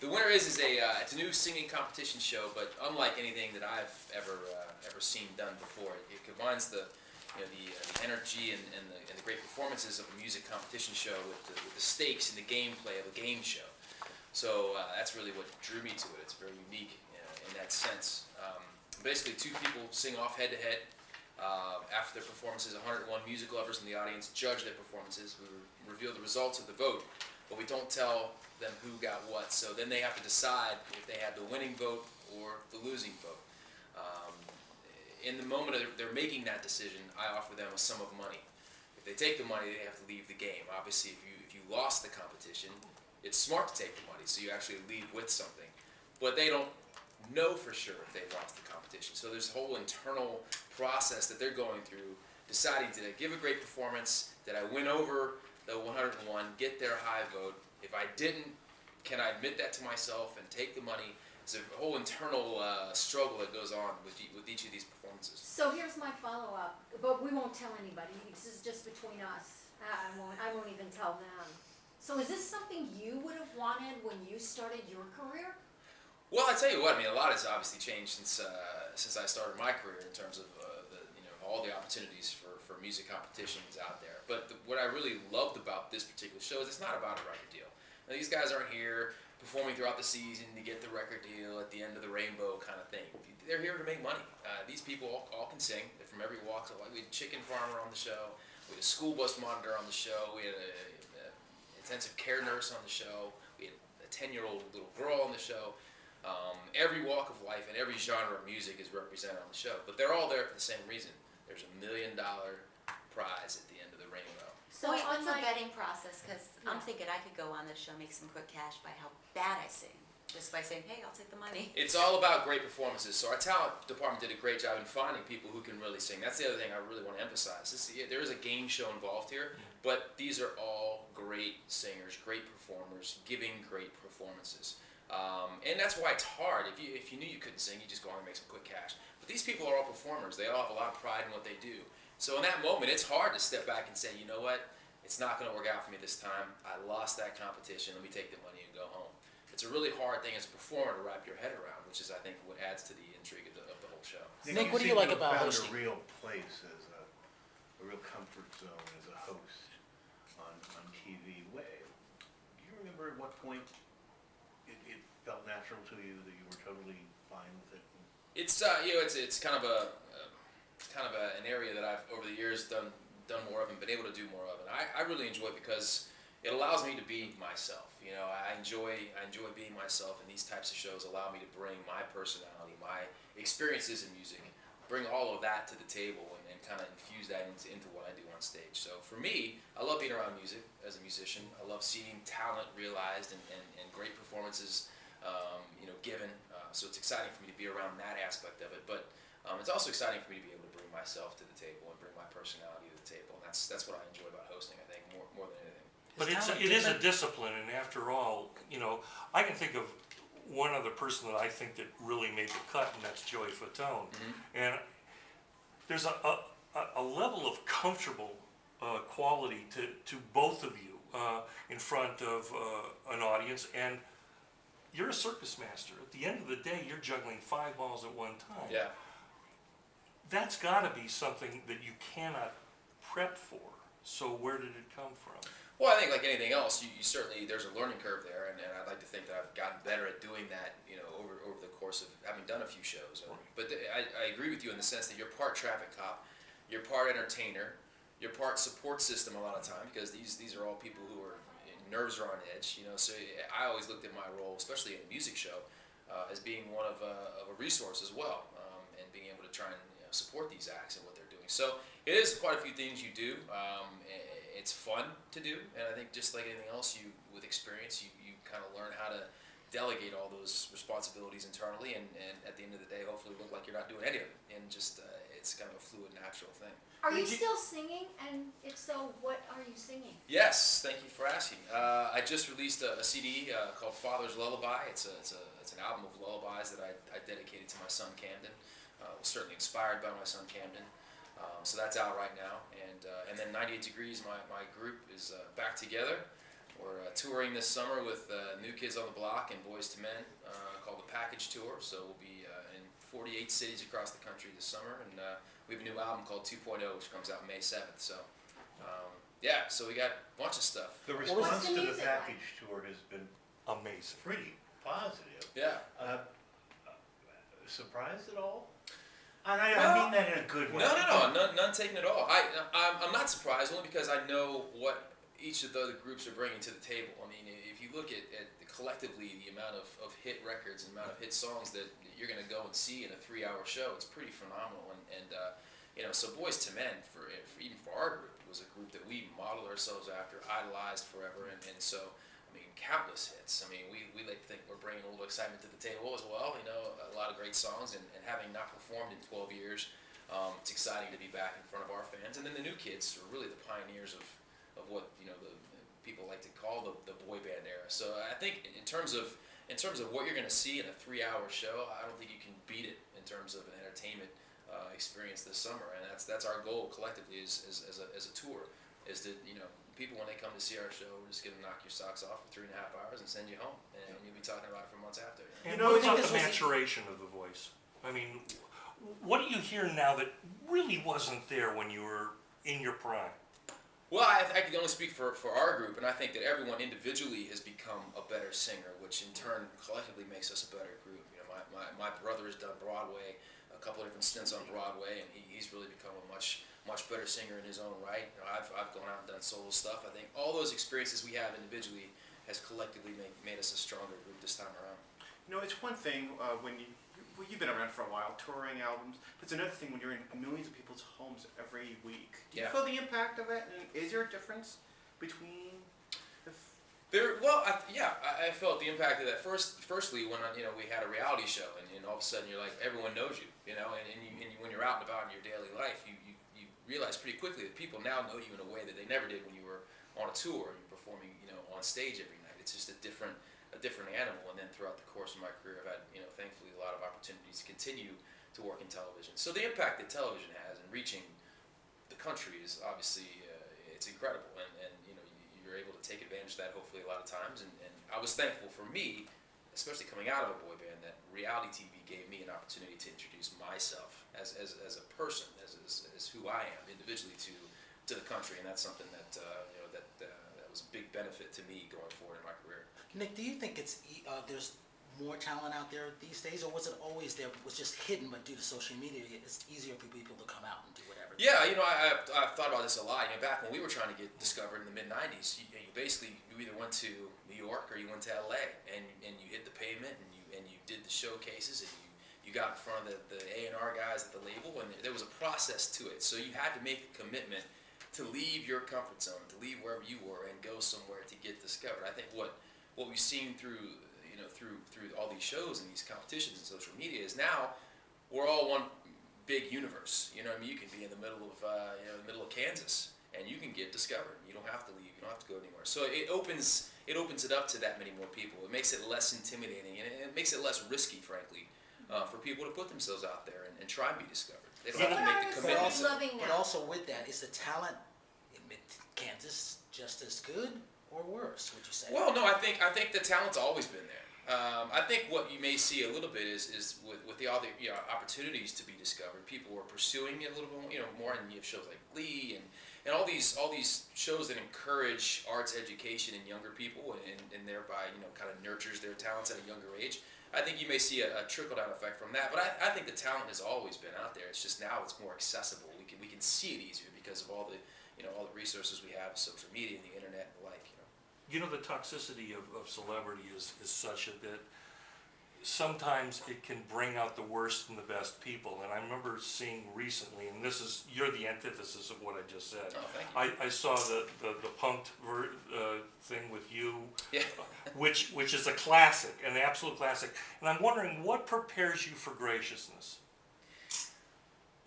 The winner is it's a new singing competition show, but unlike anything that I've ever seen done before, it combines the the energy and the great performances of a music competition show with the stakes and the gameplay of a game show. So that's really what drew me to it. It's very unique in that sense. Basically, two people sing off head to head. After their performances, 101 music lovers in the audience judge their performances. We reveal the results of the vote, but we don't tell them who got what. So then they have to decide if they have the winning vote or the losing vote. In the moment they're making that decision, I offer them a sum of money. If they take the money, they have to leave the game. Obviously, if you lost the competition, it's smart to take the money, so you actually leave with something. But they don't know for sure if they lost the competition. So there's a whole internal process that they're going through, deciding, did I give a great performance? Did I win over the 101, get their high vote? If I didn't, can I admit that to myself and take the money? It's a whole internal struggle that goes on with each of these performances. So here's my follow-up, but we won't tell anybody. This is just between us. I won't even tell them. So is this something you would have wanted when you started your career? Well, I tell you what. I mean, a lot has obviously changed since I started my career in terms of all the opportunities for music competitions out there. But what I really loved about this particular show is it's not about a record deal. Now, these guys aren't here performing throughout the season to get the record deal at the end of the rainbow kind of thing. They're here to make money. These people all can sing. They're from every walk of life. We had a chicken farmer on the show. We had a school bus monitor on the show. We had a intensive care nurse on the show. We had a 10-year-old little girl on the show. Every walk of life and every genre of music is represented on the show. But they're all there for the same reason. There's $1 million prize at the end of the rainbow. So what's the vetting process? Because I'm thinking I could go on this show, make some quick cash by how bad I sing, just by saying, hey, I'll take the money. It's all about great performances. So our talent department did a great job in finding people who can really sing. That's the other thing I really want to emphasize. There is a game show involved here, but these are all great singers, great performers, giving great performances. And that's why it's hard. If you knew you couldn't sing, you just go on and make some quick cash. But these people are all performers. They all have a lot of pride in what they do. So in that moment, it's hard to step back and say, you know what, it's not going to work out for me this time. I lost that competition. Let me take the money and go home. It's a really hard thing as a performer to wrap your head around, which is, I think, what adds to the intrigue of the whole show. Nick, what do you like about hosting? You found a real place as a real comfort zone as a host on TV. Do you remember at what point it felt natural to you that you were totally fine with it? It's it's kind of an area that I've over the years done more of and been able to do more of, and I really enjoy it because it allows me to be myself. I enjoy being myself, and these types of shows allow me to bring my personality, my experiences in music, bring all of that to the table, and kind of infuse that into what I do on stage. So for me, I love being around music as a musician. I love seeing talent realized and great performances given. So it's exciting for me to be around that aspect of it. But it's also exciting for me to be able to bring myself to the table and bring my personality to the table. And that's what I enjoy about hosting, I think, more than anything. But it is a discipline, and after all, I can think of one other person that I think that really made the cut, and that's Joey Fatone. Mm-hmm. And there's a level of comfortable quality to both of you in front of an audience, and you're a circus master. At the end of the day, you're juggling 5 balls at one time. Yeah. That's got to be something that you cannot prep for. So where did it come from? Well, I think like anything else, you certainly, there's a learning curve there, and I'd like to think that I've gotten better at doing that, over the course of having done a few shows. But I agree with you in the sense that you're part traffic cop, you're part entertainer, you're part support system a lot of time, because these are all people who are, nerves are on edge, So I always looked at my role, especially in a music show, as being one of a resource as well, and being able to try and support these acts and what they're doing. So it is quite a few things you do. It's fun to do, and I think just like anything else, with experience, you kind of learn how to delegate all those responsibilities internally, and at the end of the day, hopefully look like you're not doing any of it, and just it's kind of a fluid, natural thing. Are you still singing? And if so, what are you singing? Yes, thank you for asking. I just released a CD called Father's Lullaby. It's an album of lullabies that I dedicated to my son Camden. Was certainly inspired by my son Camden. So that's out right now, and then 98 Degrees, my group is back together. We're touring this summer with New Kids on the Block and Boys to Men, called the Package Tour. So we'll be in 48 cities across the country this summer, and we have a new album called 2.0, which comes out May 7th. So yeah, so we got a bunch of stuff. The What's response the to the music like? package tour has been Amazing. pretty positive. Yeah. Surprised at all? And I Well, mean that in a good way. No, none taken at all. I'm not surprised, only because I know what each of the other groups are bringing to the table. I mean, if you look at collectively the amount of hit records and the amount of hit songs that you're going to go and see in a 3-hour show, it's pretty phenomenal. And so Boys to Men, for even for our group, was a group that we modeled ourselves after, idolized forever, and so. I mean, countless hits. I mean, we like to think we're bringing a little excitement to the table as well. A lot of great songs, and having not performed in 12 years, it's exciting to be back in front of our fans. And then the New Kids are really the pioneers of what the people like to call the boy band era. So I think in terms of what you're going to see in a 3-hour show, I don't think you can beat it in terms of an entertainment experience this summer. And that's our goal collectively as a tour, is that people, when they come to see our show, we're just going to knock your socks off for 3.5 hours and send you home, and you'll be talking about it for months after. And know, what about this the was- maturation of the voice? I mean, what do you hear now that really wasn't there when you were in your prime? Well, I can only speak for our group, and I think that everyone individually has become a better singer, which in turn collectively makes us a better group. My brother has done Broadway, a couple of different stints on Broadway, and he's really become a much better singer in his own right. I've gone out and done solo stuff. I think all those experiences we have individually has collectively made us a stronger group this time around. It's one thing when you've been around for a while, touring albums, but it's another thing when you're in millions of people's homes every week. Do you Yeah. feel the impact of it? And is there a difference between the... I felt the impact of that. Firstly, when we had a reality show, and all of a sudden you're like, everyone knows you, and when you're out and about in your daily life, you realize pretty quickly that people now know you in a way that they never did when you were on a tour and you're performing on stage every night. It's just a different animal. And then throughout the course of my career, I've had thankfully a lot of opportunities to continue to work in television. So the impact that television has in reaching the country is obviously it's incredible, and you're able to take advantage of that hopefully a lot of times. And I was thankful for me, especially coming out of a boy band, that reality TV gave me an opportunity to introduce myself as a person, as who I am individually to the country, and that's something that that was a big benefit to me going forward in my career. Nick, do you think there's more talent out there these days, or was it always there, was just hidden, but due to social media, it's easier for people to come out and do whatever? Yeah, I've thought about this a lot. Back when we were trying to get discovered in the mid-'90s, you either went to New York or you went to LA, and you hit the pavement, and you did the showcases, and you got in front of the A&R guys at the label, and there was a process to it. So you had to make a commitment to leave your comfort zone, to leave wherever you were, and go somewhere to get discovered. I think what we've seen through all these shows and these competitions and social media is now we're all one big universe. You can be in the middle of Kansas, and you can get discovered. You don't have to leave. You don't have to go anywhere. So it opens it up to that many more people. It makes it less intimidating, and it makes it less risky, frankly, for people to put themselves out there and try and be discovered. They don't have to make the What I commitment. was loving But now. also with that, is the talent in Kansas just as good or worse, would you say? Well, no, I think the talent's always been there. I think what you may see a little bit is with the other opportunities to be discovered, people are pursuing it a little bit more, and you have shows like Glee and all these shows that encourage arts education in younger people and thereby kind of nurtures their talents at a younger age. I think you may see a trickle down effect from that, but I think the talent has always been out there. It's just now it's more accessible. We can see it easier because of all the all the resources we have, social media, and the internet, and the like. The toxicity of celebrity is such that sometimes it can bring out the worst in the best people. And I remember seeing recently, and you're the antithesis of what I just said. Oh, thank you. I saw the punked thing with you, Yeah. which is a classic, an absolute classic. And I'm wondering what prepares you for graciousness.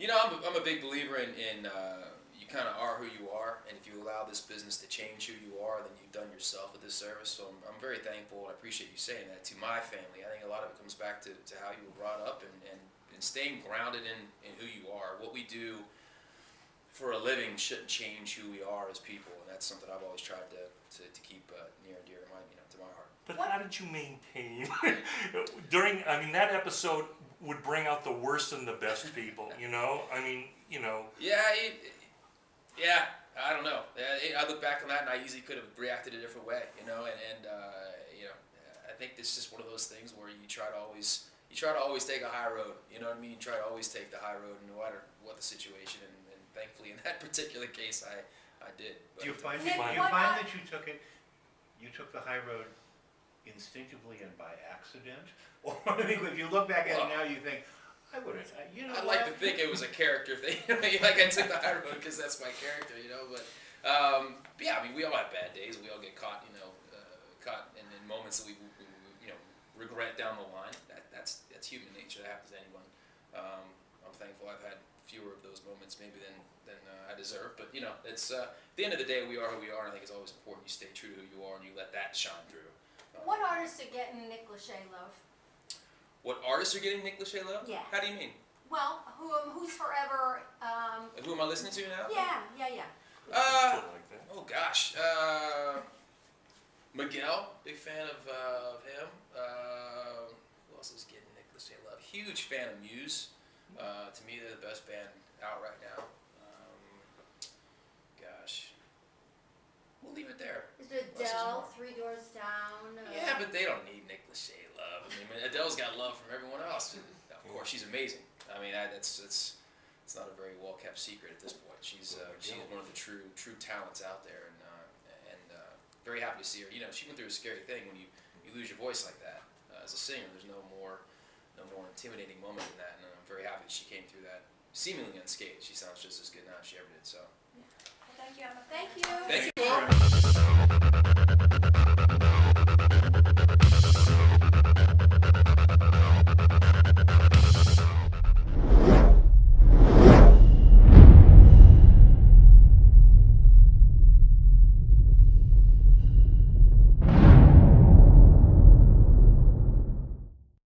I'm a big believer in you kind of are who you are, and if you allow this business to change who you are, then you've done yourself a disservice. So I'm very thankful, and I appreciate you saying that, to my family. I think a lot of it comes back to how you were brought up and staying grounded in who you are. What we do for a living shouldn't change who we are as people, and that's something I've always tried to to keep near and dear to my heart. But how did you maintain during? I mean, that episode would bring out the worst and the best people. You know, I mean, you know. Yeah, I don't know. I look back on that and I easily could have reacted a different way, and I think this is just one of those things where you try to always take a high road. You know what I mean? You try to always take the high road, no matter what the situation. And thankfully, in that particular case, I did. But, Do you find Nick, that what you took the high road instinctively and by accident? Or I mean, if you look back at it now, you think, I would have, I'd like to think it was a character thing. Like I took the high road because that's my character, But yeah, I mean, we all have bad days. We all get caught, caught in moments that we regret down the line. That's human nature. That happens to anyone. I'm thankful I've had fewer of those moments maybe than I deserve. But it's at the end of the day, we are who we are. And I think it's always important you stay true to who you are and you let that shine through. What artists are getting Nick Lachey love? What artists are getting Nick Lachey love? Yeah. How do you mean? Well, who's forever? Who am I listening to now? Yeah. Like that. Oh gosh, Miguel, big fan of him. Who else is getting Nick Lachey love? Huge fan of Muse. To me, they're the best band out right now. Gosh, we'll leave it there. Is it Unless there's Adele, more. 3 Doors Down? Yeah, but they don't need Nick Lachey love. I mean, Adele's got love from everyone else. Of course, she's amazing. I mean, it's not a very well kept secret at this point. She's one of the true talents out there, and very happy to see her. She went through a scary thing when you lose your voice like that. As a singer, there's no more intimidating moment than that, and I'm very happy that she came through that seemingly unscathed. She sounds just as good now as she ever did. So, Thank you, Emma. Thank you. thank you. Thanks for